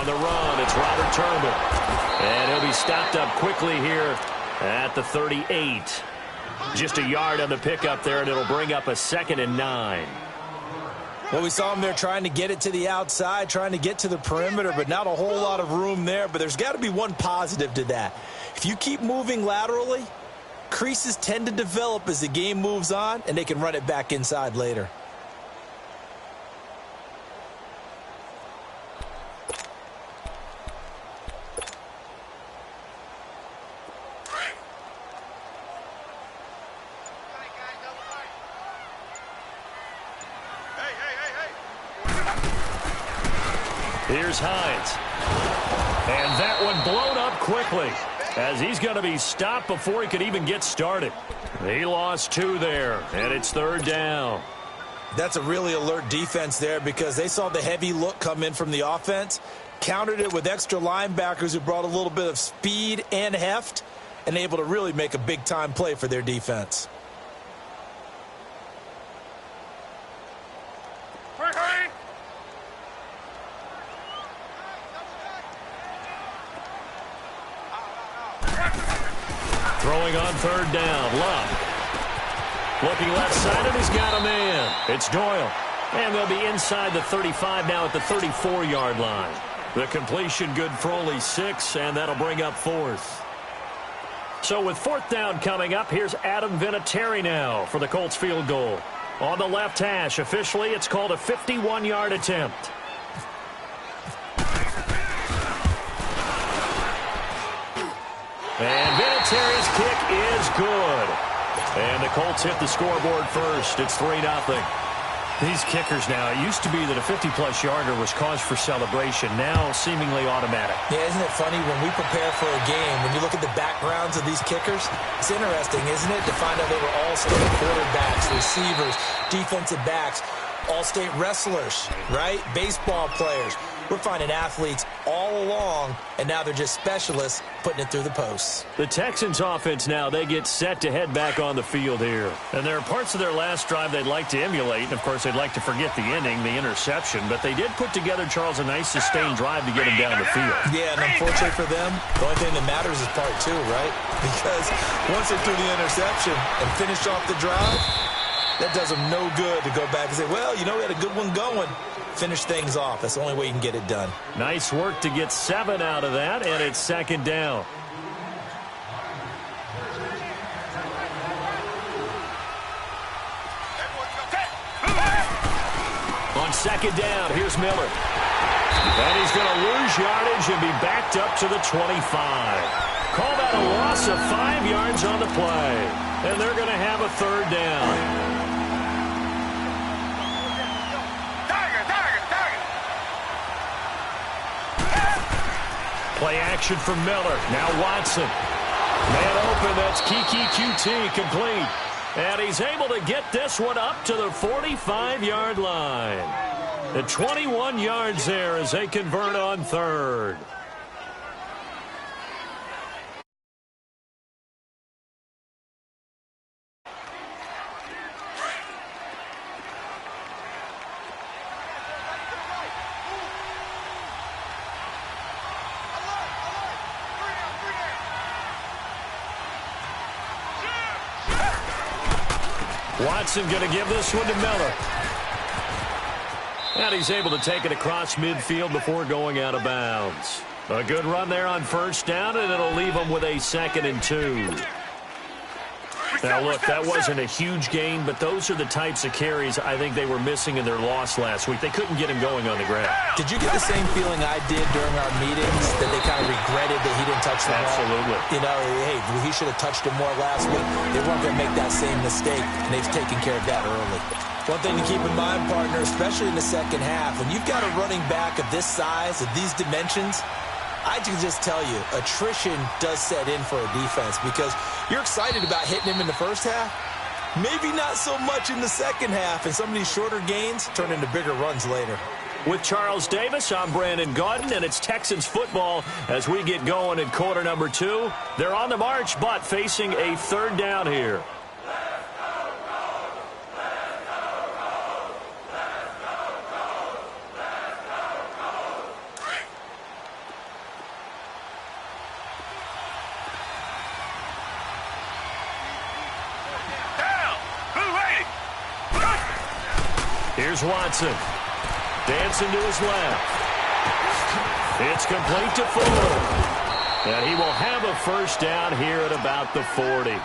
the run. It's Robert Turnbull. And he'll be stopped up quickly here at the 38. Just a yard on the pickup there, and it'll bring up a 2nd and 9. Well, we saw him there trying to get it to the outside, trying to get to the perimeter, but not a whole lot of room there. But there's got to be one positive to that. If you keep moving laterally, creases tend to develop as the game moves on, and they can run it back inside later. Here's Hines. And that one blown up quickly as he's going to be stopped before he could even get started. He lost 2 there, and it's 3rd down. That's a really alert defense there because they saw the heavy look come in from the offense, countered it with extra linebackers who brought a little bit of speed and heft, and able to really make a big-time play for their defense. Throwing on 3rd down, Love. Looking left-sided, he's got a man. It's Doyle. And they'll be inside the 35 now at the 34-yard line. The completion good for only 6, and that'll bring up 4th. So with 4th down coming up, here's Adam Vinatieri now for the Colts field goal. On the left hash, officially, it's called a 51-yard attempt. And Vinatieri's kick is good. And the Colts hit the scoreboard first. It's 3-0. These kickers now, it used to be that a 50-plus yarder was cause for celebration. Now seemingly automatic. Yeah, isn't it funny when we prepare for a game, when you look at the backgrounds of these kickers, it's interesting, isn't it, to find out they were all-state quarterbacks, receivers, defensive backs, all-state wrestlers, right? Baseball players. We're finding athletes all along, and now they're just specialists putting it through the posts. The Texans offense now, they get set to head back on the field here. And there are parts of their last drive they'd like to emulate. And, of course, they'd like to forget the ending, the interception. But they did put together, Charles, a nice sustained drive to get him down the field. Yeah, and unfortunately for them, the only thing that matters is part 2, right? Because once they threw the interception and finished off the drive, that does them no good to go back and say, well, you know, we had a good one going. Finish things off. That's the only way you can get it done. Nice work to get 7 out of that, and it's 2nd down. On 2nd down, here's Miller. And he's going to lose yardage and be backed up to the 25. Call that a loss of 5 yards on the play. And they're going to have a 3rd down. Play action from Miller. Now Watson. Man open. That's Kiki QT complete. And he's able to get this one up to the 45-yard line. The 21 yards there as they convert on 3rd. Watson going to give this one to Miller. And he's able to take it across midfield before going out of bounds. A good run there on 1st down, and it'll leave him with a 2nd and 2. Now, look, that wasn't a huge gain, but those are the types of carries I think they were missing in their loss last week. They couldn't get him going on the ground. Did you get the same feeling I did during our meetings, that they kind of regretted that he didn't touch the ball? Absolutely. You know, hey, he should have touched it more last week. They weren't going to make that same mistake, and they've taken care of that early. One thing to keep in mind, partner, especially in the second half, when you've got a running back of this size, of these dimensions, I can just tell you, attrition does set in for a defense because you're excited about hitting him in the first half. Maybe not so much in the second half, and some of these shorter gains turn into bigger runs later. With Charles Davis, I'm Brandon Gaudin, and it's Texans football as we get going in quarter number 2. They're on the march, but facing a 3rd down here. Here's Watson. Dancing to his left. It's complete to Fuller. And he will have a first down here at about the 40.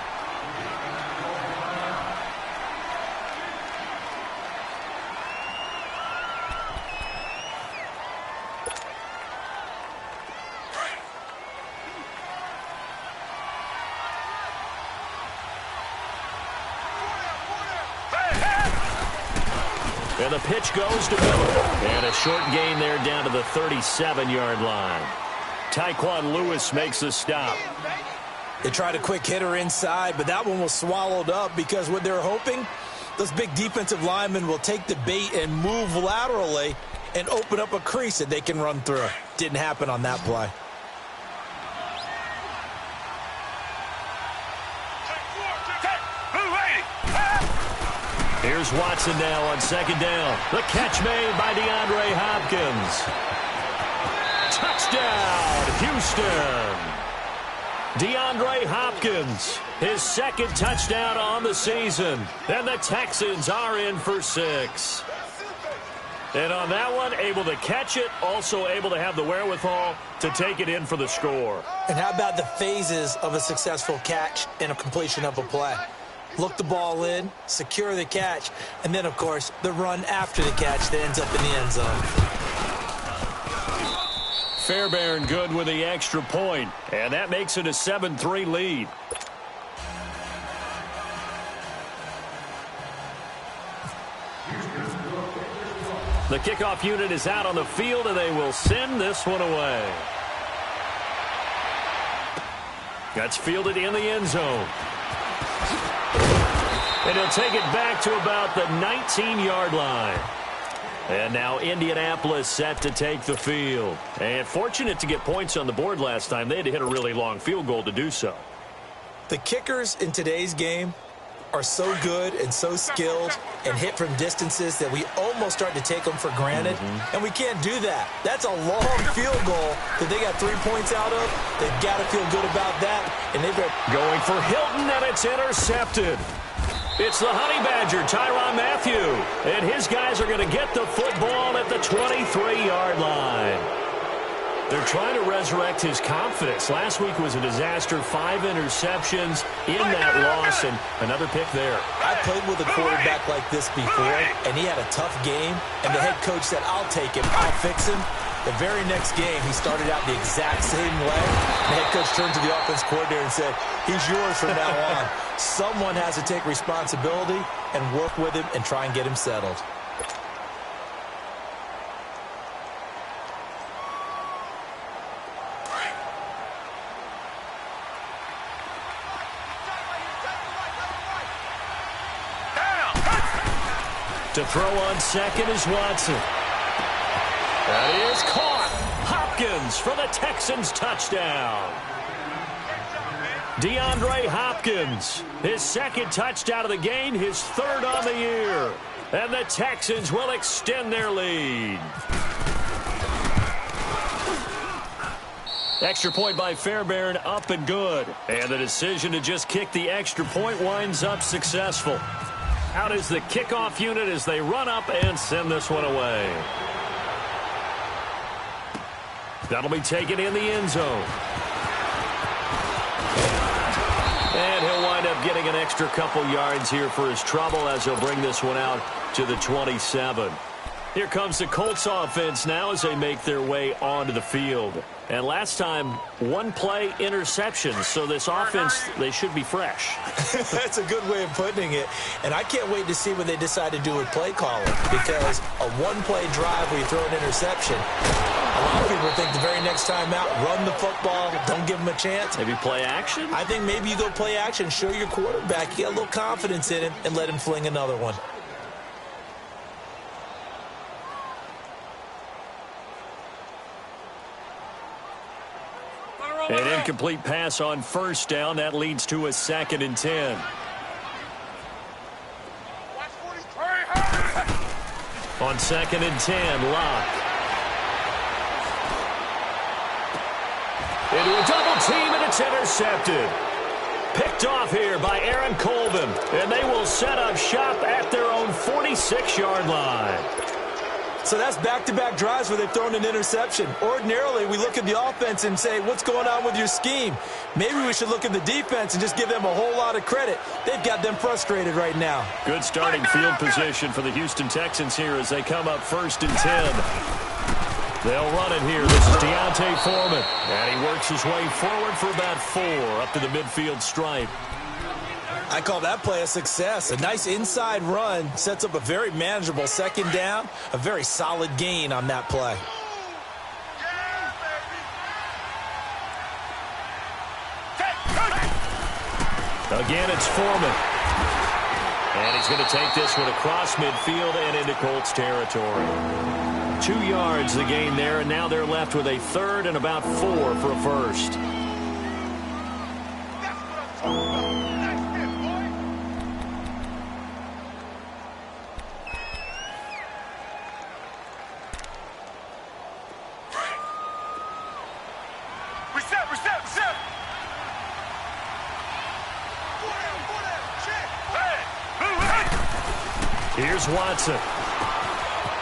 And the pitch goes to Miller. And a short gain there down to the 37-yard line. Tyquan Lewis makes the stop. They tried a quick hitter inside, but that one was swallowed up because what they're hoping, those big defensive linemen will take the bait and move laterally and open up a crease that they can run through. Didn't happen on that play. Here's Watson now on second down. The catch made by DeAndre Hopkins. Touchdown, Houston. DeAndre Hopkins, his second touchdown on the season. And the Texans are in for 6. And on that one, able to catch it, also able to have the wherewithal to take it in for the score. And how about the phases of a successful catch and a completion of a play? Look the ball in, secure the catch, and then, of course, the run after the catch that ends up in the end zone. Fairbairn good with the extra point, and that makes it a 7-3 lead. The kickoff unit is out on the field, and they will send this one away. That's fielded in the end zone. And he'll take it back to about the 19-yard line. And now Indianapolis set to take the field. And fortunate to get points on the board last time. They had to hit a really long field goal to do so. The kickers in today's game are so good and so skilled and hit from distances that we almost start to take them for granted. And we can't do that. That's a long field goal that they got 3 points out of. They've got to feel good about that. And they've got going for Hilton, and it's intercepted. It's the Honey Badger, Tyrann Mathieu. And his guys are going to get the football at the 23-yard line. They're trying to resurrect his confidence. Last week was a disaster. 5 interceptions in that loss, and another pick there. I played with a quarterback like this before, and he had a tough game, and the head coach said, I'll take him, I'll fix him. The very next game, he started out the exact same way. The head coach turned to the offense coordinator and said, he's yours from now on. Someone has to take responsibility and work with him and try and get him settled. To throw on second is Watson. That is caught. Hopkins for the Texans touchdown. DeAndre Hopkins, his second touchdown of the game, his third on the year. And the Texans will extend their lead. Extra point by Fairbairn, up and good. And the decision to just kick the extra point winds up successful. Out is the kickoff unit as they run up and send this one away. That'll be taken in the end zone. And he'll wind up getting an extra couple yards here for his trouble as he'll bring this one out to the 27. Here comes the Colts offense now as they make their way onto the field. And last time, one play interception. So this offense, they should be fresh. That's a good way of putting it. And I can't wait to see what they decide to do with play calling. Because a one-play drive where you throw an interception, a lot of people think the very next time out, run the football, don't give them a chance. Maybe play action? I think maybe you go play action, show your quarterback, you get a little confidence in him, and let him fling another one. An incomplete pass on first down. That leads to a 2nd and 10. On 2nd and 10, Locke. Into a double team, and it's intercepted. Picked off here by Aaron Colvin, and they will set up shop at their own 46-yard line. So that's back-to-back drives where they've thrown an interception. Ordinarily, we look at the offense and say, what's going on with your scheme? Maybe we should look at the defense and just give them a whole lot of credit. They've got them frustrated right now. Good starting field position for the Houston Texans here as they come up 1st and 10. They'll run it here. This is Deontay Foreman. And he works his way forward for about 4 up to the midfield stripe. I call that play a success. A nice inside run sets up a very manageable 2nd down. A very solid gain on that play. Again, it's Foreman. And he's going to take this one across midfield and into Colts territory. 2 yards the gain there, and now they're left with a 3rd and about 4 for a first. Reset. Here's Watson.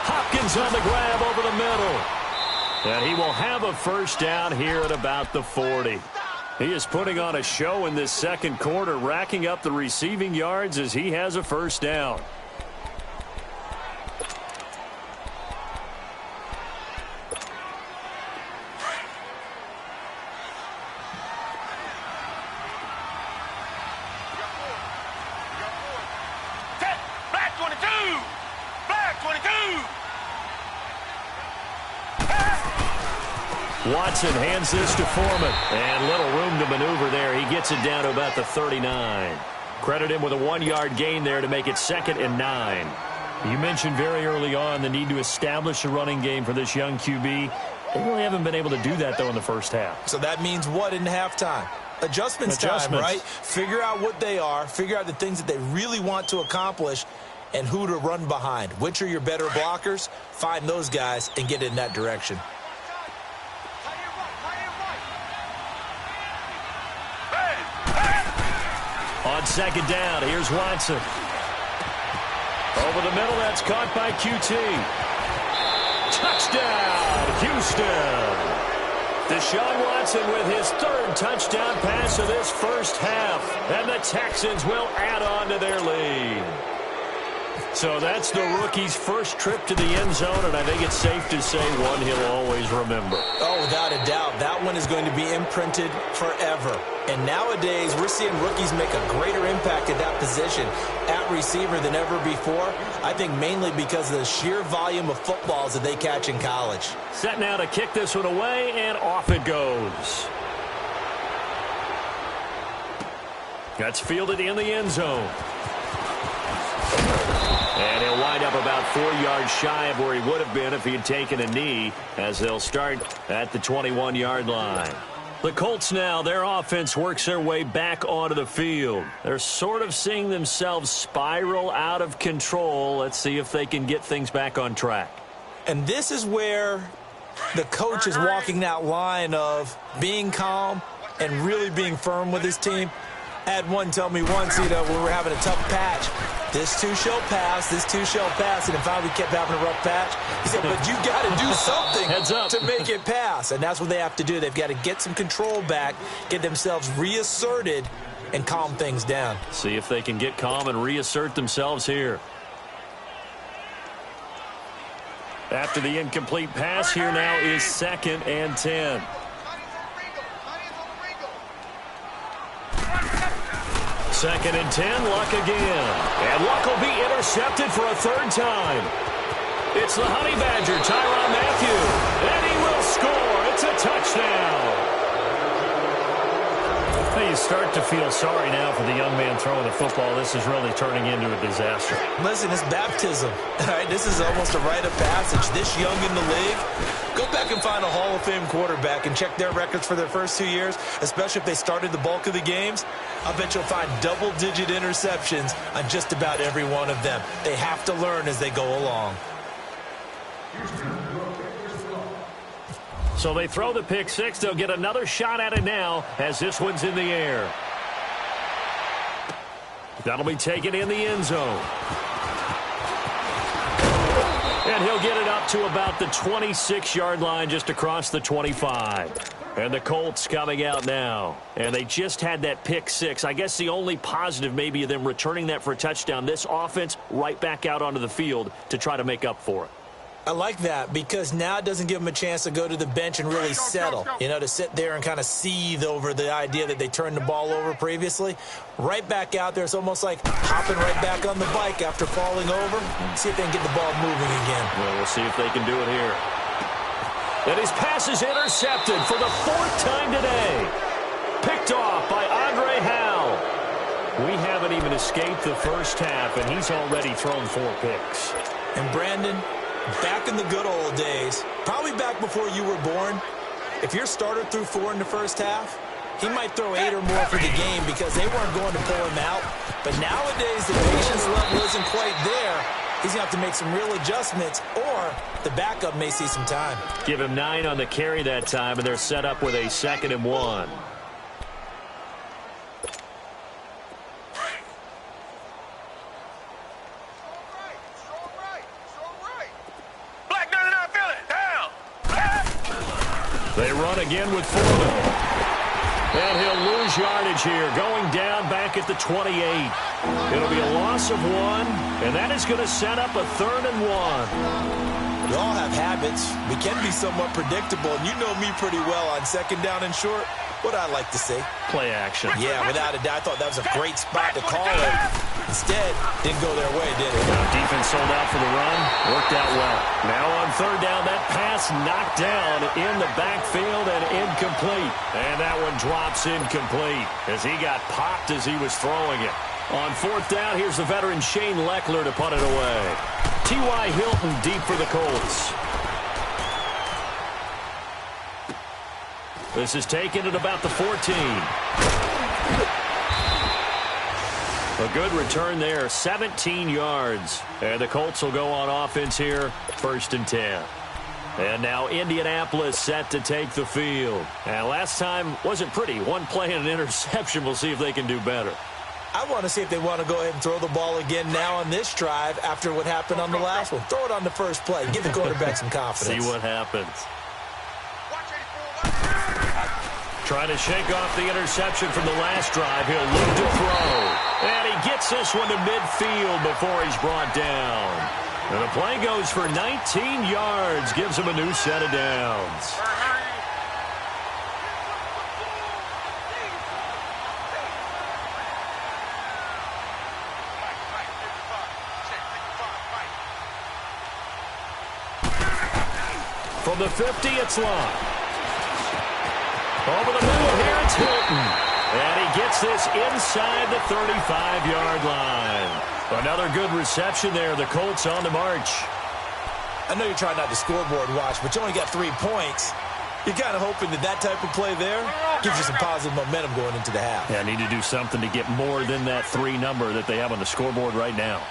Hopkins on the grab over the middle. And he will have a first down here at about the 40. He is putting on a show in this 2nd quarter, racking up the receiving yards as he has a first down. Watson hands this to Foreman. And little room to maneuver there. He gets it down to about the 39. Credit him with a 1-yard gain there to make it 2nd and 9. You mentioned very early on the need to establish a running game for this young QB. They really haven't been able to do that, though, in the first half. So that means what in halftime? Adjustments time, right? Figure out what they are. Figure out the things that they really want to accomplish and who to run behind. Which are your better blockers? Find those guys and get in that direction. On 2nd down, here's Watson. Over the middle, that's caught by QT. Touchdown, Houston. Deshaun Watson with his 3rd touchdown pass of this first half. And the Texans will add on to their lead. So that's the rookie's first trip to the end zone, and I think it's safe to say one he'll always remember. Oh, without a doubt. That one is going to be imprinted forever. And nowadays, we're seeing rookies make a greater impact at that position at receiver than ever before. I think mainly because of the sheer volume of footballs that they catch in college. Set now to kick this one away, and off it goes. That's fielded in the end zone. And he'll wind up about 4 yards shy of where he would have been if he had taken a knee, as they'll start at the 21-yard line. The Colts now, their offense works their way back onto the field. They're sort of seeing themselves spiral out of control. Let's see if they can get things back on track. And this is where the coach is walking that line of being calm and really being firm with his team. I had one tell me once, when we were having a tough patch, this too shall pass, and if we kept having a rough patch, he said, but you got to do something to make it pass. And that's what they have to do. They've got to get some control back, get themselves reasserted, and calm things down. See if they can get calm and reassert themselves here. After the incomplete pass, here now is 2nd and 10. Second and 10, Luck again. And Luck will be intercepted for a 3rd time. It's the Honey Badger, Tyrann Mathieu. And he will score. It's a touchdown. Well, you start to feel sorry now for the young man throwing the football. This is really turning into a disaster. Listen, it's baptism. All right, this is almost a rite of passage. This young in the league, go back and find a Hall of Fame quarterback and check their records for their first 2 years, especially if they started the bulk of the games. I bet you'll find double-digit interceptions on just about every one of them. They have to learn as they go along. So they throw the pick six. They'll get another shot at it now as this one's in the air. That'll be taken in the end zone. And he'll get it up to about the 26-yard line, just across the 25. And the Colts coming out now. And they just had that pick six. I guess the only positive maybe of them returning that for a touchdown. This offense right back out onto the field to try to make up for it. I like that because now it doesn't give them a chance to go to the bench and really settle, to sit there and kind of seethe over the idea that they turned the ball over previously. Right back out there, it's almost like hopping right back on the bike after falling over. See if they can get the ball moving again. Well, we'll see if they can do it here. And his pass is intercepted for the fourth time today. Picked off by Andre Howell. We haven't even escaped the first half, and he's already thrown 4 picks. And Brandon, back in the good old days, probably back before you were born, if your starter threw 4 in the first half, he might throw 8 or more for the game because they weren't going to pull him out. But nowadays, the patience level isn't quite there. He's going to have to make some real adjustments, or the backup may see some time. Give him 9 on the carry that time, and they're set up with a 2nd and 1. They run again with Foreman. And he'll lose yardage here, going down back at the 28. It'll be a loss of 1, and that is going to set up a 3rd and 1. We all have habits. We can be somewhat predictable, and you know me pretty well on 2nd down and short. What I like to say? Play action. Yeah, without a doubt. I thought that was a great spot to call it. Instead, didn't go their way, did it? Defense sold out for the run. Worked out well. Now on 3rd down, that pass knocked down in the backfield and incomplete. And that one drops incomplete as he got popped as he was throwing it. On 4th down, here's the veteran Shane Leckler to punt it away. T.Y. Hilton deep for the Colts. This is taken at about the 14. A good return there, 17 yards. And the Colts will go on offense here, 1st and 10. And now Indianapolis set to take the field. And last time wasn't pretty. 1 play and an interception. We'll see if they can do better. I want to see if they want to go ahead and throw the ball again now on this drive after what happened on the last one. Throw it on the first play. Give the quarterback some confidence. See what happens. Trying to shake off the interception from the last drive. He'll look to throw. And he gets this one to midfield before he's brought down. And the play goes for 19 yards. Gives him a new set of downs. From the 50, it's Locke. Over the middle here, it's Hilton. And he gets this inside the 35-yard line. Another good reception there. The Colts on the march. I know you're trying not to scoreboard watch, but you only got 3 points. You're kind of hoping that that type of play there gives you some positive momentum going into the half. Yeah, need to do something to get more than that 3 number that they have on the scoreboard right now.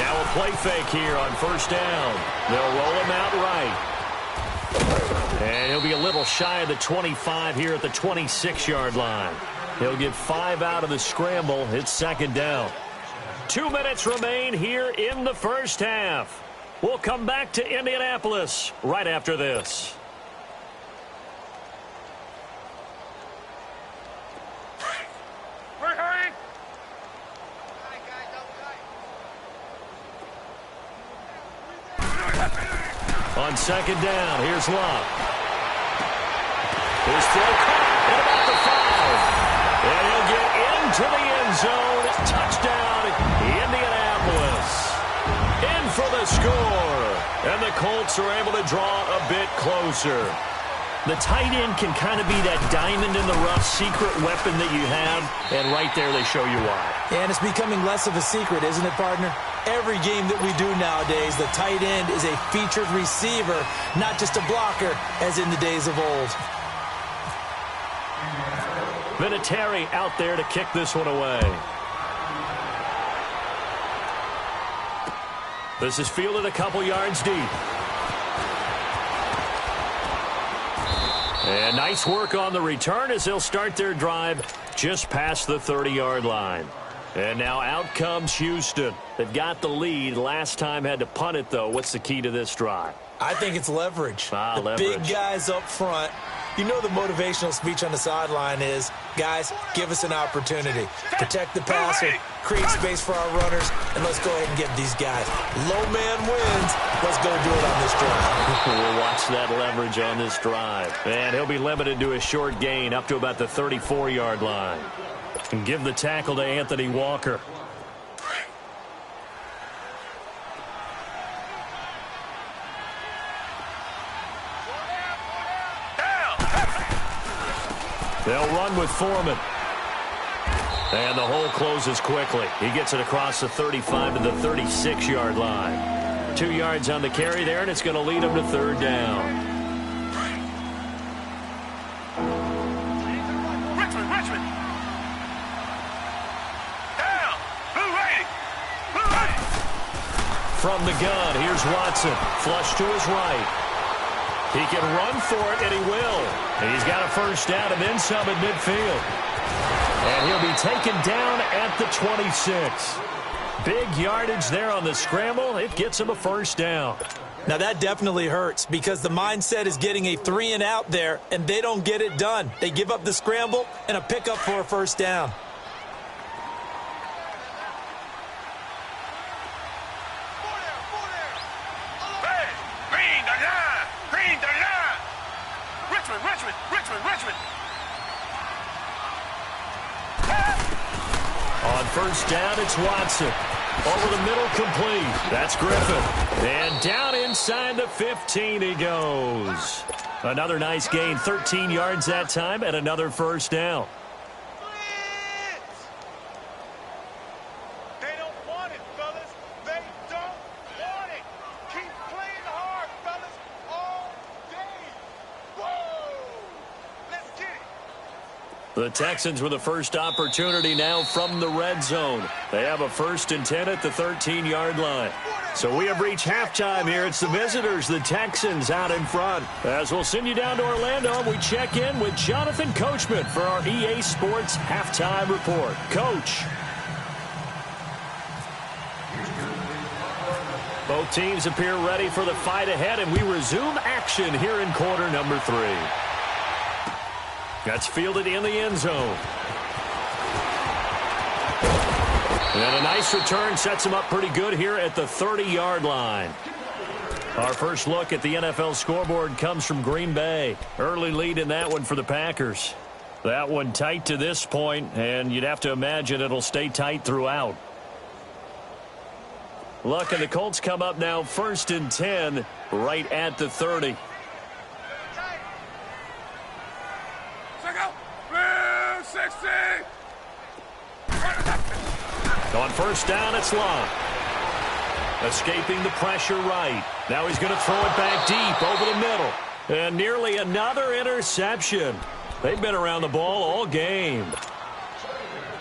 Now a play fake here on 1st down. They'll roll him out right. And he'll be a little shy of the 25 here at the 26-yard line. He'll get 5 out of the scramble. It's 2nd down. 2 minutes remain here in the first half. We'll come back to Indianapolis right after this. On 2nd down, here's Locke. His throw caught at about the 5. And he'll get into the end zone. Touchdown, Indianapolis. In for the score. And the Colts are able to draw a bit closer. The tight end can kind of be that diamond in the rough secret weapon that you have. And right there, they show you why. And it's becoming less of a secret, isn't it, partner? Every game that we do nowadays, the tight end is a featured receiver, not just a blocker, as in the days of old. Vinatieri out there to kick this one away. This is fielded a couple yards deep. And nice work on the return as they'll start their drive just past the 30-yard line. And now out comes Houston. They've got the lead. Last time had to punt it, though. What's the key to this drive? I think it's leverage. Leverage. Big guys up front. You know the motivational speech on the sideline is, guys, give us an opportunity. Protect the passer, create space for our runners, and let's go ahead and get these guys. Low man wins. Let's go do it on this drive. We'll watch that leverage on this drive. And he'll be limited to a short gain up to about the 34-yard line. And give the tackle to Anthony Walker. They'll run with Foreman. And the hole closes quickly. He gets it across the 35 to the 36-yard line. 2 yards on the carry there, and it's going to lead him to third down. Richmond. Down. Blue Lady. From the gun, here's Watson. Flush to his right. He can run for it, and he will. And he's got a first down and then some at midfield. And he'll be taken down at the 26. Big yardage there on the scramble. It gets him a first down. Now, that definitely hurts because the mindset is getting a 3-and-out there, and they don't get it done. They give up the scramble and a pickup for a first down. Richmond. On first down, it's Watson. Over the middle, complete. That's Griffin. And down inside the 15 he goes. Another nice gain, 13 yards that time, and another first down. They don't want it, fellas. They don't want it. Keep playing hard, fellas, all day. Whoa! Let's get it. The Texans with the first opportunity now from the red zone. They have a 1st and 10 at the 13-yard line. So we have reached halftime here. It's the visitors, the Texans, out in front. As we'll send you down to Orlando, we check in with Jonathan Coachman for our EA Sports Halftime Report. Coach. Both teams appear ready for the fight ahead, and we resume action here in quarter number 3. That's fielded in the end zone. And a nice return sets him up pretty good here at the 30-yard line. Our first look at the NFL scoreboard comes from Green Bay. Early lead in that one for the Packers. That one tight to this point, and you'd have to imagine it'll stay tight throughout. Look, and the Colts come up now 1st and 10 right at the 30. On first down, it's Love. Escaping the pressure right. Now he's going to throw it back deep over the middle. And nearly another interception. They've been around the ball all game.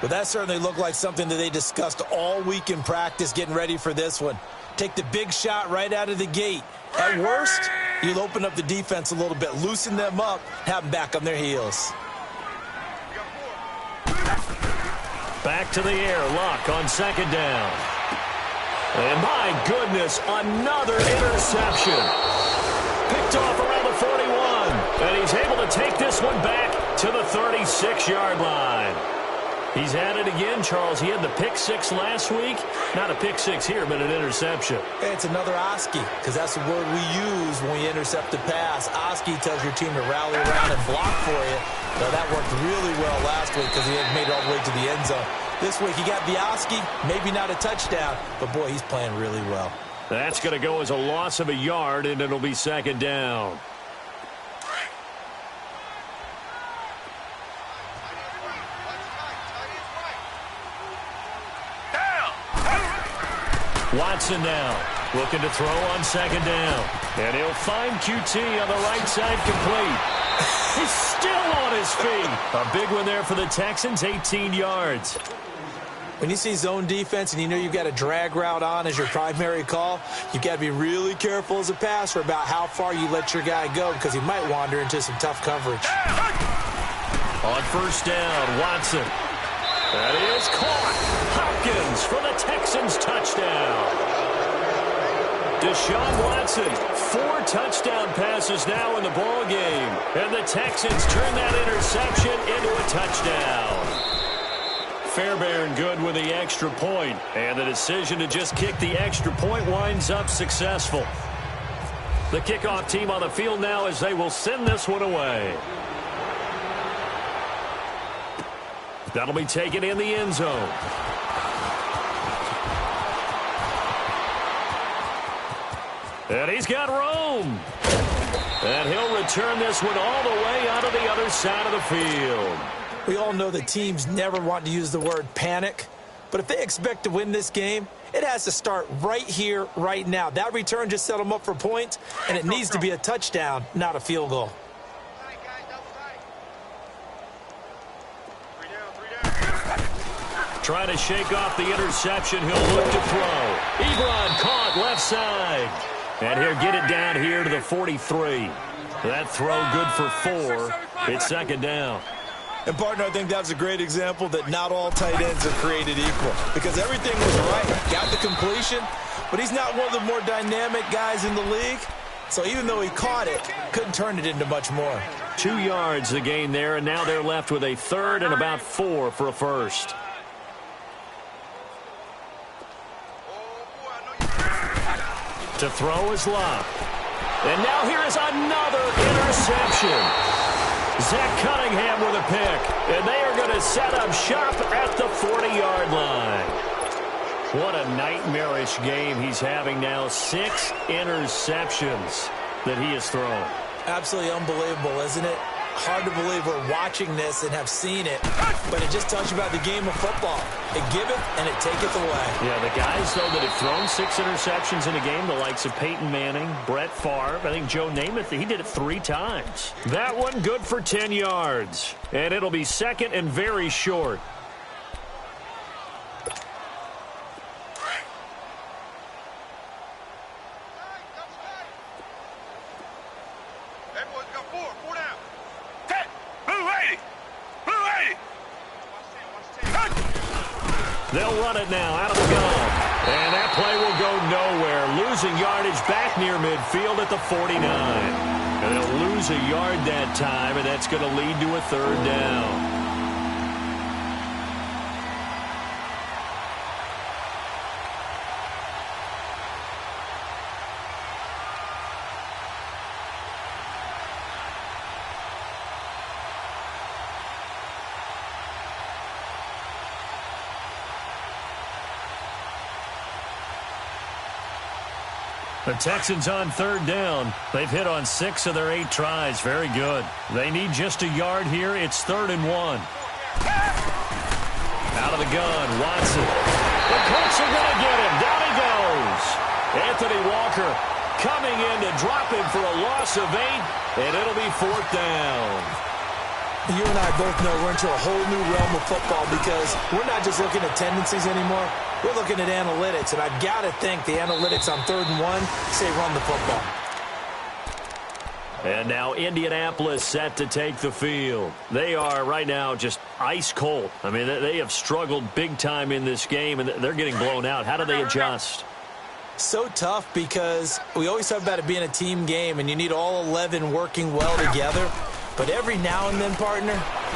But that certainly looked like something that they discussed all week in practice getting ready for this one. Take the big shot right out of the gate. At worst, you'll open up the defense a little bit, loosen them up, have them back on their heels. Back to the air, Luck on 2nd down. And my goodness, another interception. Picked off around the 41. And he's able to take this one back to the 36-yard line. He's at it again, Charles. He had the pick 6 last week. Not a pick 6 here, but an interception. It's another Oski, because that's the word we use when we intercept a pass. Oski tells your team to rally around and block for you. Now, that worked really well last week because he had made it all the way to the end zone. This week, he got the Oski, maybe not a touchdown, but, boy, he's playing really well. That's going to go as a loss of a yard, and it'll be 2nd down. Watson now, looking to throw on 2nd down. And he'll find QT on the right side, complete. He's still on his feet. A big one there for the Texans, 18 yards. When you see zone defense and you know you've got a drag route on as your primary call, you've got to be really careful as a passer about how far you let your guy go because he might wander into some tough coverage. On first down, Watson. That is caught. Hopkins for the Texans touchdown. Deshaun Watson, 4 touchdown passes now in the ball game. And the Texans turn that interception into a touchdown. Fairbairn good with the extra point, and the decision to just kick the extra point winds up successful. The kickoff team on the field now as they will send this one away. That'll be taken in the end zone. And he's got room. And he'll return this one all the way out of the other side of the field. We all know that teams never want to use the word panic, but if they expect to win this game, it has to start right here, right now. That return just set them up for points, and it needs to be a touchdown, not a field goal. Trying to shake off the interception. He'll look to throw. Ebron caught left side. And he'll get it down here to the 43. That throw good for 4. It's second down. And, partner, I think that's a great example that not all tight ends are created equal because everything was right. Got the completion, but he's not one of the more dynamic guys in the league. So even though he caught it, couldn't turn it into much more. 2 yards the gain there, and now they're left with a third and about 4 for a first. To throw is Love. And now here is another interception. Zach Cunningham with a pick. And they are going to set up shop at the 40-yard line. What a nightmarish game he's having now. 6 interceptions that he has thrown. Absolutely unbelievable, isn't it? Hard to believe we're watching this and have seen it, but it just tells you about the game of football. It giveth and it taketh away. Yeah, the guys, though, that have thrown 6 interceptions in a game, the likes of Peyton Manning, Brett Favre, I think Joe Namath, he did it 3 times. That one good for 10 yards, and it'll be second and very short. They'll run it now out of the gun. And that play will go nowhere. Losing yardage back near midfield at the 49. And they'll lose a yard that time, and that's going to lead to a third down. The Texans on third down. They've hit on 6 of their 8 tries. Very good. They need just a yard here. It's 3rd and 1. Out of the gun, Watson. The Colts are going to get him. Down he goes. Anthony Walker coming in to drop him for a loss of 8, and it'll be 4th down. You and I both know we're into a whole new realm of football because we're not just looking at tendencies anymore. We're looking at analytics, and I've got to think the analytics on 3rd and 1 say run the football. And now Indianapolis set to take the field. They are right now just ice cold. I mean, they have struggled big time in this game, and they're getting blown out. How do they adjust? So tough because we always talk about it being a team game, and you need all 11 working well together. But every now and then, partner,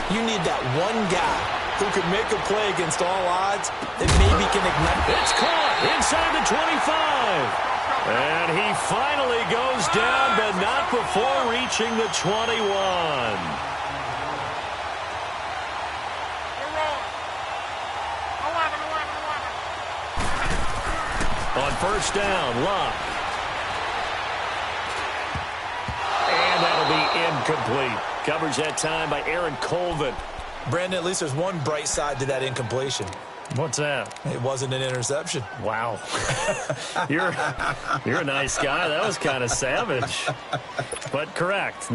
you need that one guy who can make a play against all odds that maybe can ignite. It's caught inside the 25. And he finally goes down, but not before reaching the 21. On first down, Love. And that'll be incomplete. Covers that time by Aaron Colvin. Brandon, at least there's one bright side to that incompletion. What's that? It wasn't an interception. Wow. You're a nice guy. That was kind of savage. But correct.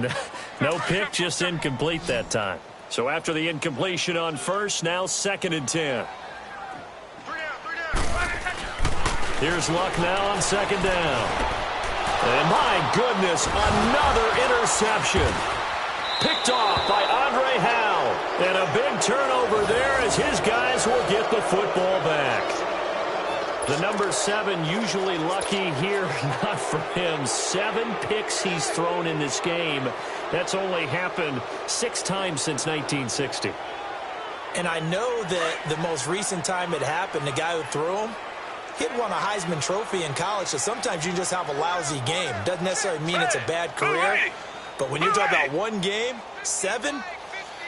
No pick, just incomplete that time. So after the incompletion on first, now 2nd and 10. Here's Luck now on second down. And my goodness, another interception. Picked off by Andre Howe. And a big turnover there as his guys will get the football back. The number 7 usually lucky here. Not for him. 7 picks he's thrown in this game. That's only happened 6 times since 1960. And I know that the most recent time it happened, the guy who threw him, he'd won a Heisman Trophy in college, so sometimes you just have a lousy game. Doesn't necessarily mean it's a bad career. But when you're talking about one game, 7,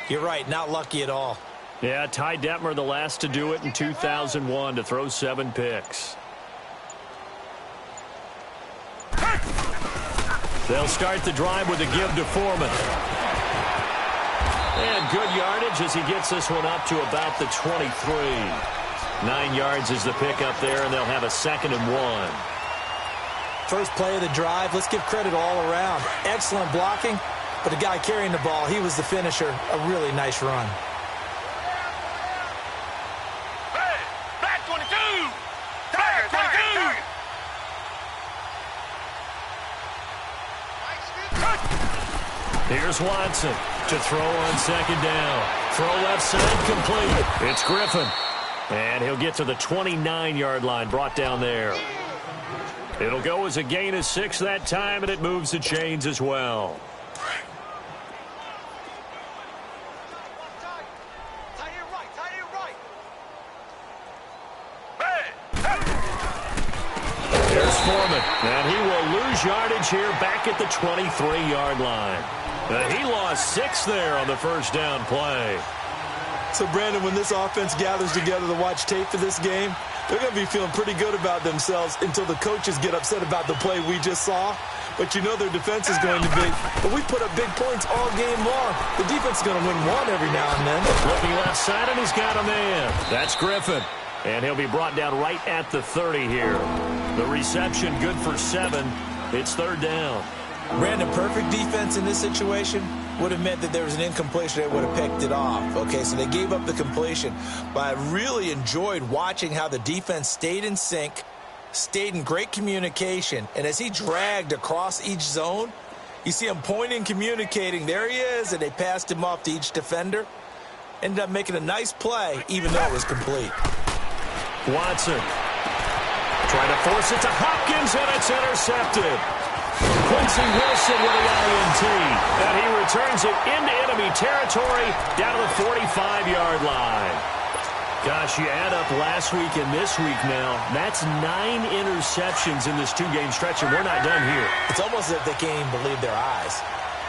you're right, not lucky at all. Yeah, Ty Detmer, the last to do it in 2001, to throw 7 picks. They'll start the drive with a give to Foreman. And good yardage as he gets this one up to about the 23. 9 yards is the pick up there, and they'll have a 2nd and 1. First play of the drive, let's give credit all around. Excellent blocking, but the guy carrying the ball, he was the finisher. A really nice run. Hey, Black 22! Tiger, 22! Here's Watson to throw on second down. Throw left side complete. It's Griffin. And he'll get to the 29-yard line, brought down there. It'll go as a gain of 6 that time, and it moves the chains as well. There's Foreman, and he will lose yardage here back at the 23-yard line. He lost 6 there on the first down play. So, Brandon, when this offense gathers together to watch tape for this game, they're going to be feeling pretty good about themselves until the coaches get upset about the play we just saw. But you know their defense is going to be. But we put up big points all game long. The defense is going to win one every now and then. Looking left side, and he's got a man. That's Griffin. And he'll be brought down right at the 30 here. The reception good for 7. It's 3rd down. Brandon, perfect defense in this situation would have meant that there was an incompletion. They would have picked it off. Okay, so they gave up the completion. But I really enjoyed watching how the defense stayed in sync, stayed in great communication. And as he dragged across each zone, you see him pointing, communicating. There he is, and they passed him off to each defender. Ended up making a nice play, even though it was complete. Watson trying to force it to Hopkins, and it's intercepted. Quincy Wilson with the INT, and he returns it into enemy territory down to the 45-yard line. Gosh, you add up last week and this week now, that's 9 interceptions in this 2-game stretch, and we're not done here. It's almost as if they can't even believe their eyes.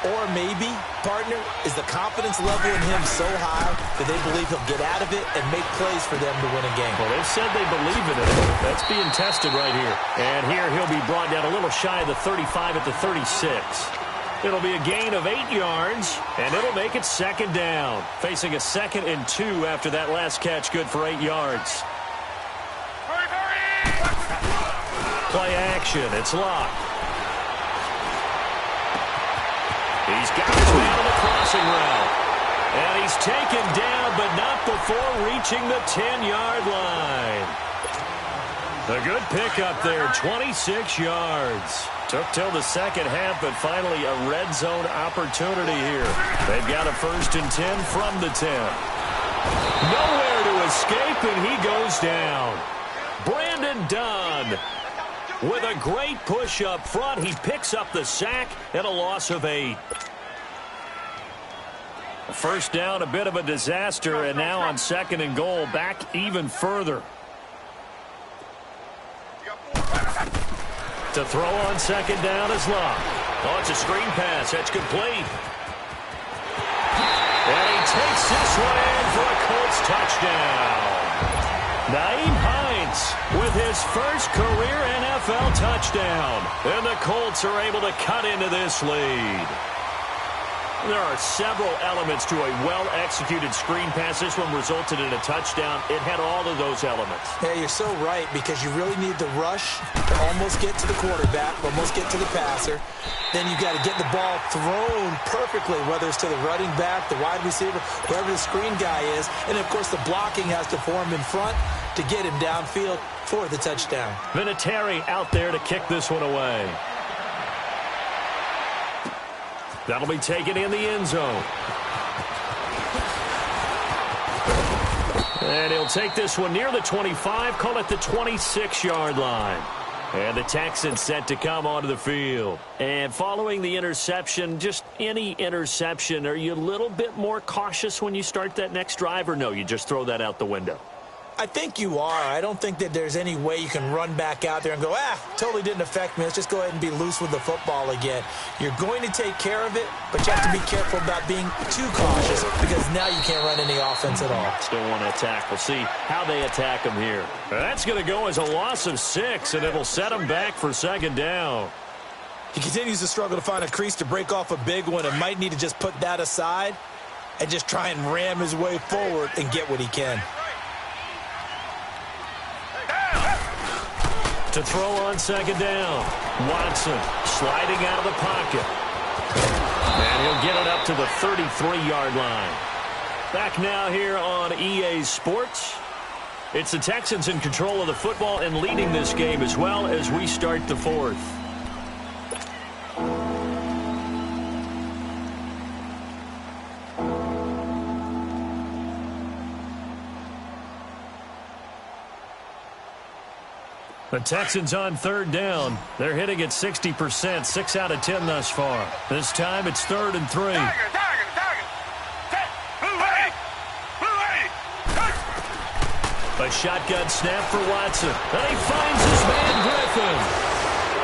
Or maybe, partner, is the confidence level in him so high that they believe he'll get out of it and make plays for them to win a game. Well, they've said they believe in it. That's being tested right here. And here he'll be brought down a little shy of the 35 at the 36. It'll be a gain of 8 yards, and it'll make it 2nd down. Facing a 2nd and 2 after that last catch, good for 8 yards. Play action, it's Locke. He's got his man on the crossing route. And he's taken down, but not before reaching the 10-yard line. A good pickup there, 26 yards. Took till the second half, but finally a red zone opportunity here. They've got a 1st and 10 from the 10. Nowhere to escape, and he goes down. Brandon Dunn with a great push up front. He picks up the sack and a loss of 8. First down, a bit of a disaster, and now on 2nd and goal, back even further. To throw on 2nd down is Locke. Oh, it's a screen pass. That's complete. And he takes this one in for a Colts touchdown. Nyheim Hines with his first career NFL touchdown. And the Colts are able to cut into this lead. There are several elements to a well-executed screen pass. This one resulted in a touchdown. It had all of those elements. Yeah, you're so right, because you really need the rush to almost get to the quarterback, almost get to the passer. Then you got to get the ball thrown perfectly, whether it's to the running back, the wide receiver, whoever the screen guy is. And, of course, the blocking has to form in front to get him downfield for the touchdown. Vinatieri out there to kick this one away. That'll be taken in the end zone. And he'll take this one near the 25, call it the 26-yard line. And the Texans set to come onto the field. And following the interception, just any interception, are you a little bit more cautious when you start that next drive, or no, you just throw that out the window? I think you are. I don't think that there's any way you can run back out there and go, totally didn't affect me. Let's just go ahead and be loose with the football again. You're going to take care of it, but you have to be careful about being too cautious, because now you can't run any offense at all. Still want to attack. We'll see how they attack him here. That's going to go as a loss of 6, and it'll set him back for second down. He continues to struggle to find a crease to break off a big one, and might need to just put that aside and just try and ram his way forward and get what he can. To throw on second down. Watson sliding out of the pocket. And he'll get it up to the 33-yard line. Back now here on EA Sports. It's the Texans in control of the football and leading this game as well as we start the fourth. The Texans on third down. They're hitting at 60%, 6 out of 10 thus far. This time it's 3rd and 3. A shotgun snap for Watson. And he finds his man Griffin.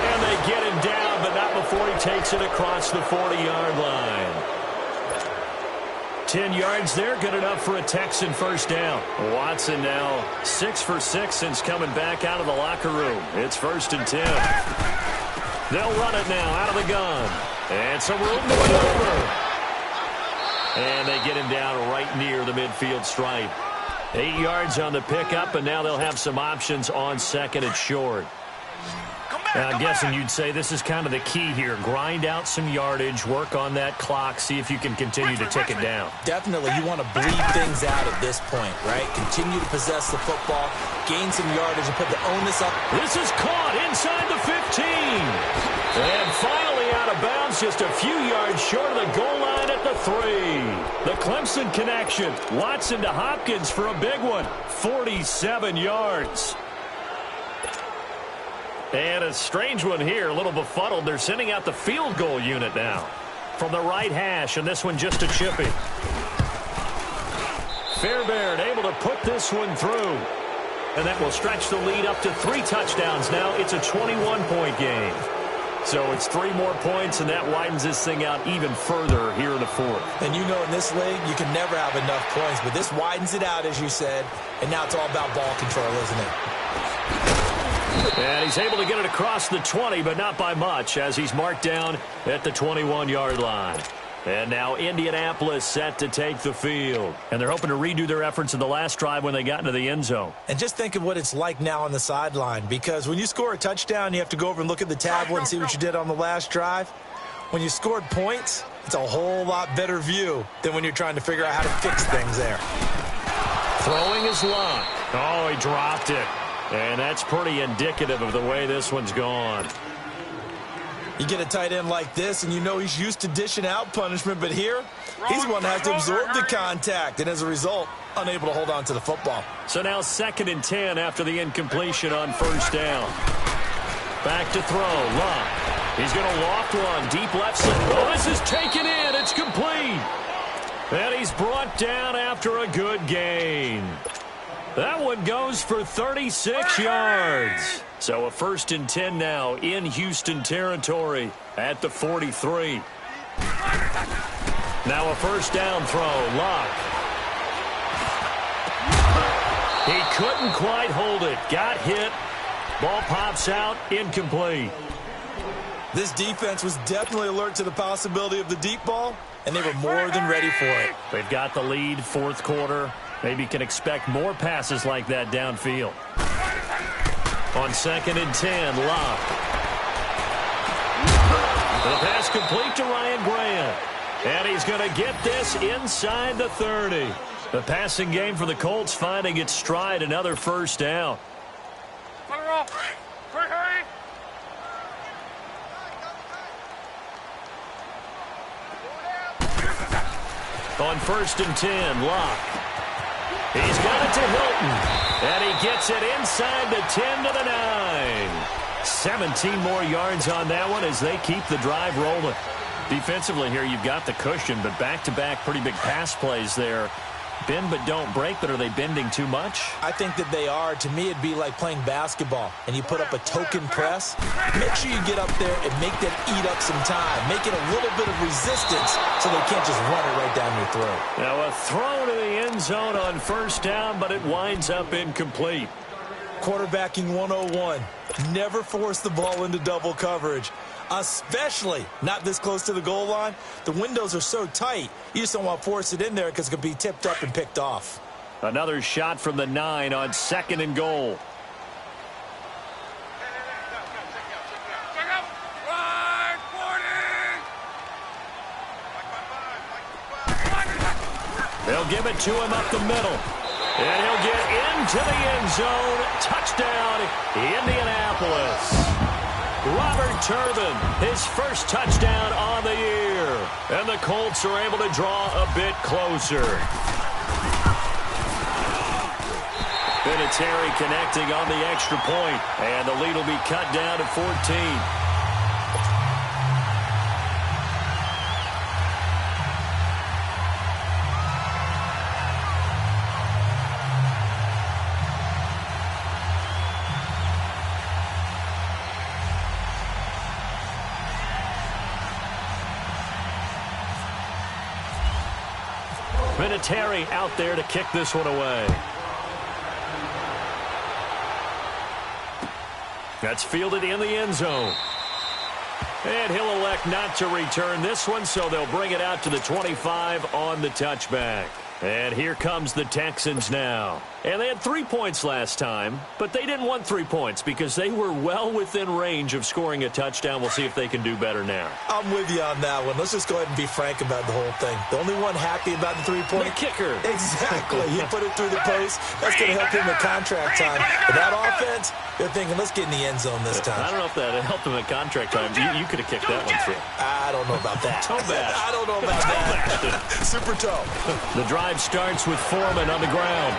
And they get him down, but not before he takes it across the 40-yard line. 10 yards there, good enough for a Texan first down. Watson now 6 for 6 since coming back out of the locker room. It's 1st and 10. They'll run it now out of the gun. And some room to maneuver. And they get him down right near the midfield stripe. 8 yards on the pickup, and now they'll have some options on 2nd and short. I'm guessing you'd say this is kind of the key here. Grind out some yardage, work on that clock, see if you can continue to tick it down. Definitely. You want to bleed things out at this point, right? Continue to possess the football, gain some yardage, and put the onus up. This is caught inside the 15. And finally out of bounds, just a few yards short of the goal line at the 3. The Clemson connection. Watson to Hopkins for a big one. 47 yards. And a strange one here, a little befuddled. They're sending out the field goal unit now from the right hash, and this one just a chippy. Fairbairn able to put this one through. And that will stretch the lead up to 3 touchdowns now. It's a 21-point game. So it's 3 more points, and that widens this thing out even further here in the 4th. And you know in this league, you can never have enough points, but this widens it out, as you said, and now it's all about ball control, isn't it? And he's able to get it across the 20, but not by much, as he's marked down at the 21-yard line. And now Indianapolis set to take the field. And they're hoping to redo their efforts in the last drive when they got into the end zone. And just think of what it's like now on the sideline, because when you score a touchdown, you have to go over and look at the tablet and see what you did on the last drive. When you scored points, it's a whole lot better view than when you're trying to figure out how to fix things there. Throwing his luck. Oh, he dropped it. And that's pretty indicative of the way this one's gone. You get a tight end like this, and you know he's used to dishing out punishment, but here, he's one that has to absorb the contact, and as a result, unable to hold on to the football. So now 2nd and 10 after the incompletion on 1st down. Back to throw. Luck. He's going to loft one. Deep left side. Oh, this is taken in. It's complete. And he's brought down after a good gain. That one goes for 36 yards. So a 1st and 10 now in Houston territory at the 43. Now a 1st down throw. Luck. He couldn't quite hold it. Got hit. Ball pops out. Incomplete. This defense was definitely alert to the possibility of the deep ball, and they were more than ready for it. They've got the lead, fourth quarter. Maybe can expect more passes like that downfield. On 2nd and 10, Locke. The pass complete to Ryan Grant. And he's going to get this inside the 30. The passing game for the Colts finding its stride, another first down. On 1st and 10, Locke. He's got it to Hilton. And he gets it inside the 10 to the 9. 17 more yards on that one as they keep the drive rolling. Defensively here, you've got the cushion, but back-to-back pretty big pass plays there. Bend but don't break, but are they bending too much? I think that they are. To me, it'd be like playing basketball, and you put up a token press. Make sure you get up there and make them eat up some time. Make it a little bit of resistance so they can't just run it right down your throat. Now a throw to the end zone on first down, but it winds up incomplete. Quarterbacking 101. Never force the ball into double coverage, especially not this close to the goal line. The windows are so tight, you just don't want to force it in there because it could be tipped up and picked off. Another shot from the 9 on 2nd and goal. They'll give it to him up the middle. And he'll get into the end zone. Touchdown, Indianapolis. Robert Turbin, his first touchdown on the year. And the Colts are able to draw a bit closer. Vinatieri connecting on the extra point. And the lead will be cut down to 14. Vinatieri out there to kick this one away. That's fielded in the end zone. And he'll elect not to return this one, so they'll bring it out to the 25 on the touchback. And here comes the Texans now. And they had 3 points last time, but they didn't want 3 points because they were well within range of scoring a touchdown. We'll see if they can do better now. I'm with you on that one. Let's just go ahead and be frank about the whole thing. The only one happy about the 3-point. The kicker. Exactly. He put it through the post. That's going to help him with contract time. But that offense, they're thinking, let's get in the end zone this time. I don't know if that helped him at contract time. You could have kicked that one through. I don't know about that. Toe bash. I don't know about that. Super toe. The drive starts with Foreman on the ground.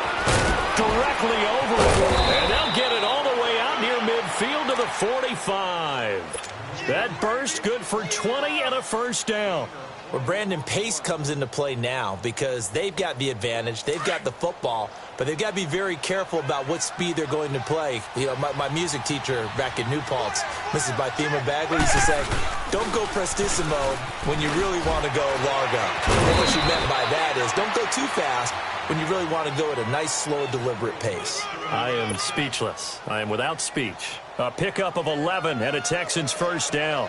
Directly over, and they'll get it all the way out near midfield to the 45. That burst good for 20 and a first down. Well, Brandon, pace comes into play now because they've got the advantage. They've got the football, but they've got to be very careful about what speed they're going to play. You know, my music teacher back in New Paltz, Mrs. Bythema Bagley, used to say, don't go prestissimo when you really want to go largo. And what she meant by that is don't go too fast when you really want to go at a nice, slow, deliberate pace. I am speechless. I am without speech. A pickup of 11 and a Texans first down.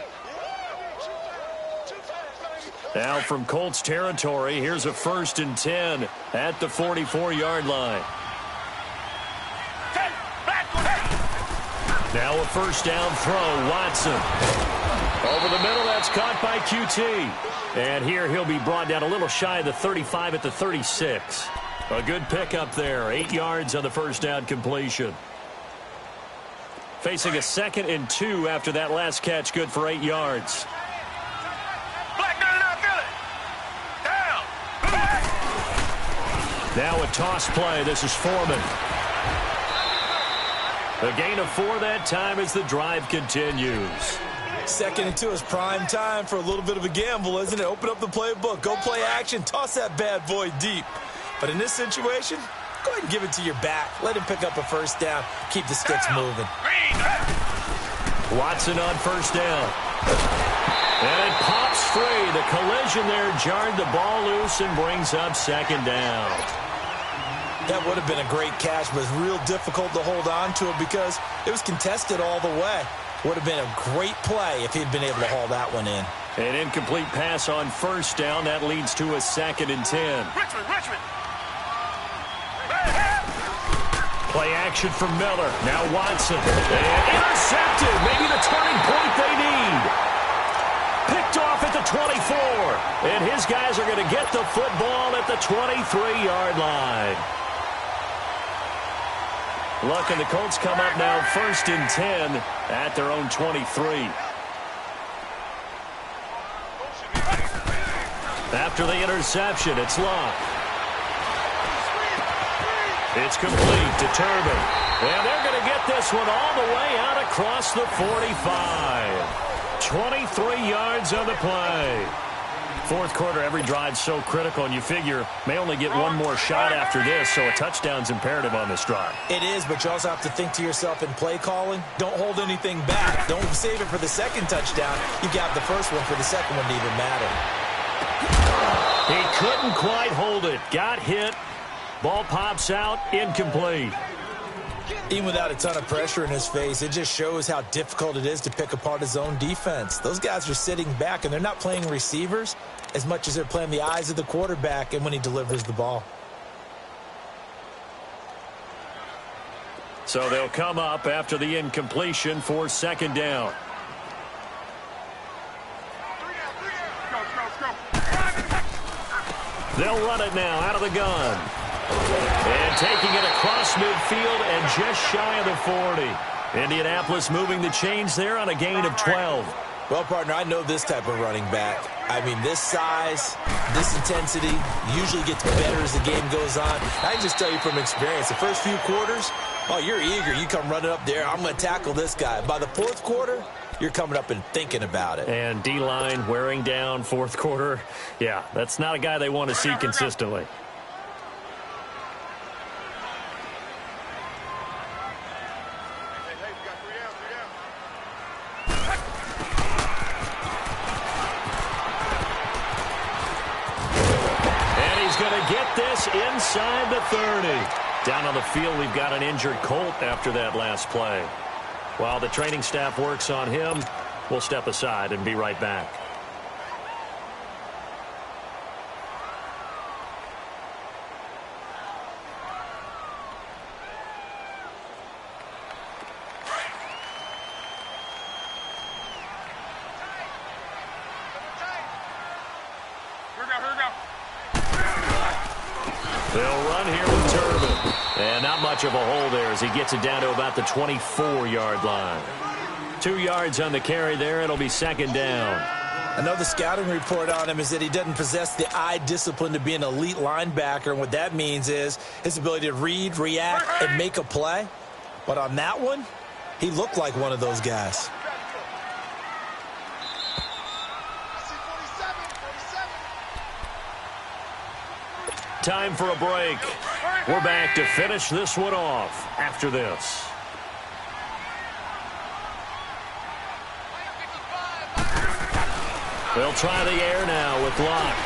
Now from Colts territory, here's a 1st and 10 at the 44-yard line. Now a first down throw, Watson. Over the middle, that's caught by QT. And here he'll be brought down a little shy of the 35 at the 36. A good pickup there, 8 yards on the first down completion. Facing a 2nd and 2 after that last catch, good for 8 yards. Now a toss play. This is Foreman. A gain of 4 that time as the drive continues. 2nd and 2 is prime time for a little bit of a gamble, isn't it? Open up the playbook, go play action, toss that bad boy deep. But in this situation, go ahead and give it to your back. Let him pick up a first down. Keep the sticks moving. Watson on first down. And it pops free. The collision there jarred the ball loose and brings up 2nd down. That would have been a great catch, but it's real difficult to hold on to it because it was contested all the way. Would have been a great play if he'd been able to haul that one in. An incomplete pass on first down. That leads to a 2nd and 10. Richmond. Play action from Miller. Now Watson. And intercepted. Maybe the turning point they need. Picked off at the 24. And his guys are going to get the football at the 23-yard line. Luck and the Colts come up now 1st and 10 at their own 23. After the interception, it's Luck. It's complete to Turbin. And they're going to get this one all the way out across the 45. 23 yards on the play. Fourth quarter, every drive so critical, and you figure may only get one more shot after this, so a touchdown's imperative on this drive. It is, but you also have to think to yourself in play calling, don't hold anything back. Don't save it for the second touchdown. You got the first one for the second one to even matter. He couldn't quite hold it. Got hit. Ball pops out. Incomplete. Even without a ton of pressure in his face, it just shows how difficult it is to pick apart his own defense. Those guys are sitting back, and they're not playing receivers as much as they're playing the eyes of the quarterback and when he delivers the ball. So they'll come up after the incompletion for 2nd down. They'll run it now out of the gun. And taking it across midfield and just shy of the 40. Indianapolis moving the chains there on a gain of 12. Well, partner, I know this type of running back. I mean, this size, this intensity usually gets better as the game goes on. I can just tell you from experience, the first few quarters, oh, you're eager. You come running up there, I'm going to tackle this guy. By the fourth quarter, you're coming up and thinking about it. And D-line wearing down fourth quarter. Yeah, that's not a guy they want to see consistently. Get this inside the 30. Down on the field, we've got an injured Colt after that last play. While the training staff works on him, we'll step aside and be right back. They'll run here with Turbin. And not much of a hole there as he gets it down to about the 24-yard line. 2 yards on the carry there. It'll be 2nd down. I know the scouting report on him is that he doesn't possess the eye discipline to be an elite linebacker. And what that means is his ability to read, react, and make a play. But on that one, he looked like one of those guys. Time for a break. We're back to finish this one off after this. They'll try the air now with Locke.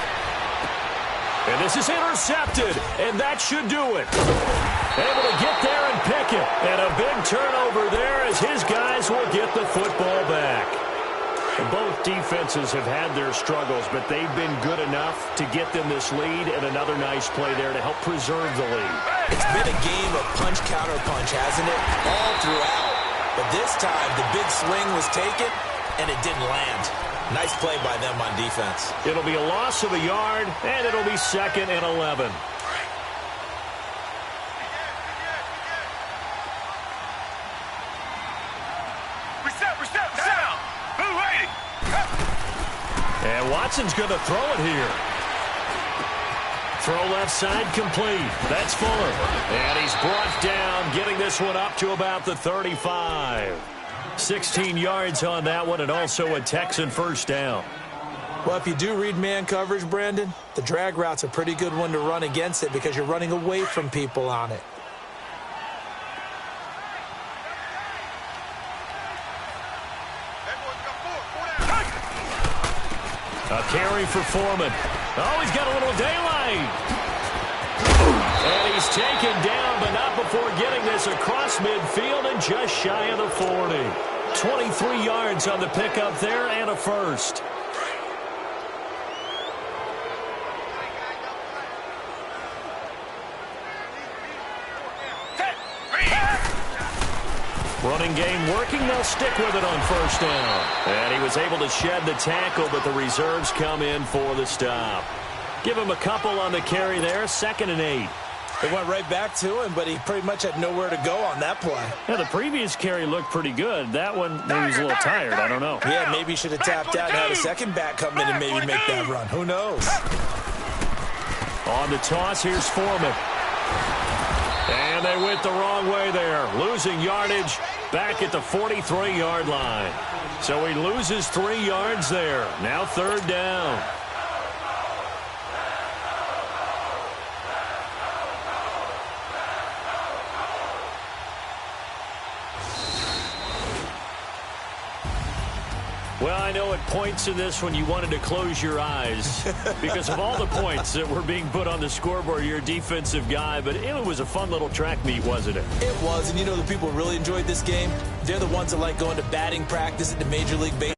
And this is intercepted, and that should do it. Able to get there and pick it. And a big turnover there as his guys will get the football back. Both defenses have had their struggles, but they've been good enough to get them this lead, and another nice play there to help preserve the lead. It's been a game of punch-counter-punch, hasn't it? All throughout. But this time, the big swing was taken, and it didn't land. Nice play by them on defense. It'll be a loss of a yard, and it'll be 2nd and 11. And Watson's going to throw it here. Throw left side complete. That's Fuller. And he's brought down, getting this one up to about the 35. 16 yards on that one, and also a Texan first down. Well, if you do read man coverage, Brandon, the drag route's a pretty good one to run against it because you're running away from people on it. A carry for Foreman. Oh, he's got a little daylight. And he's taken down, but not before getting this across midfield and just shy of the 40. 23 yards on the pickup there and a first. Running game working. They'll stick with it on first down. And he was able to shed the tackle, but the reserves come in for the stop. Give him a couple on the carry there. 2nd and 8. They went right back to him, but he pretty much had nowhere to go on that play. Yeah, the previous carry looked pretty good. That one, maybe he was a little tired. I don't know. Yeah, maybe he should have tapped out and had a second back come in and maybe make that run. Who knows? On the toss, here's Foreman. And they went the wrong way there. Losing yardage back at the 43-yard line. So he loses 3 yards there. Now 3rd down. Well, I know at points in this when you wanted to close your eyes because of all the points that were being put on the scoreboard. You're a defensive guy, but it was a fun little track meet, wasn't it? It was, and you know the people really enjoyed this game? They're the ones that like going to batting practice at the Major League Baseball.